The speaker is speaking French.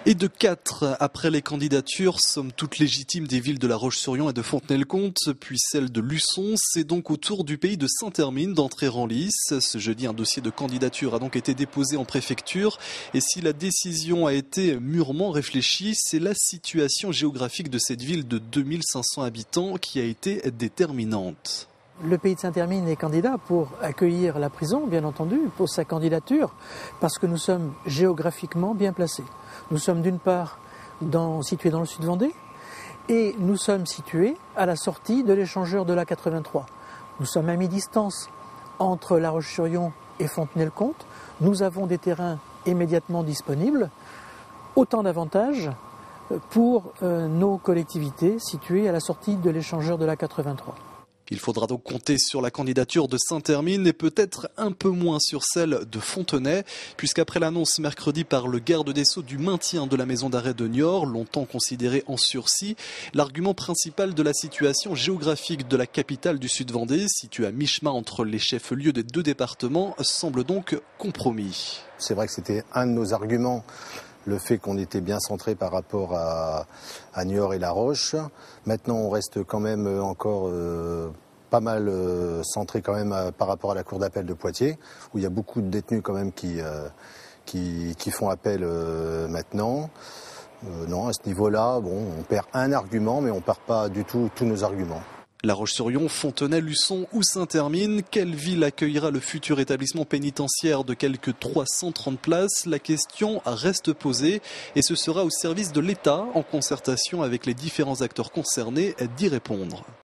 Et de 4, après les candidatures, somme toute légitimes des villes de La Roche-sur-Yon et de Fontenay-le-Comte, puis celle de Luçon, c'est donc au tour du pays de Saint-Hermine d'entrer en lice. Ce jeudi, un dossier de candidature a donc été déposé en préfecture. Et si la décision a été mûrement réfléchie, c'est la situation géographique de cette ville de 2500 habitants qui a été déterminante. Le pays de Saint-Hermine est candidat pour accueillir la prison, bien entendu, pour sa candidature, parce que nous sommes géographiquement bien placés. Nous sommes d'une part situés dans le sud Vendée et nous sommes situés à la sortie de l'échangeur de l'A83. Nous sommes à mi-distance entre La Roche-sur-Yon et Fontenay-le-Comte. Nous avons des terrains immédiatement disponibles. Autant d'avantages pour nos collectivités situées à la sortie de l'échangeur de l'A83. Il faudra donc compter sur la candidature de Saint-Hermine et peut-être un peu moins sur celle de Fontenay, puisqu'après l'annonce mercredi par le garde des Sceaux du maintien de la maison d'arrêt de Niort, longtemps considérée en sursis, l'argument principal de la situation géographique de la capitale du Sud-Vendée, située à mi-chemin entre les chefs-lieux des deux départements, semble donc compromis. C'est vrai que c'était un de nos arguments. Le fait qu'on était bien centré par rapport à Niort et La Roche. Maintenant, on reste quand même encore pas mal centré quand même par rapport à la cour d'appel de Poitiers, où il y a beaucoup de détenus quand même qui font appel maintenant. Non, à ce niveau-là, bon, on perd un argument, mais on perd pas du tout tous nos arguments. La Roche-sur-Yon, Fontenay, Luçon ou Saint-Hermine, quelle ville accueillera le futur établissement pénitentiaire de quelques 330 places? La question reste posée et ce sera au service de l'État, en concertation avec les différents acteurs concernés, d'y répondre.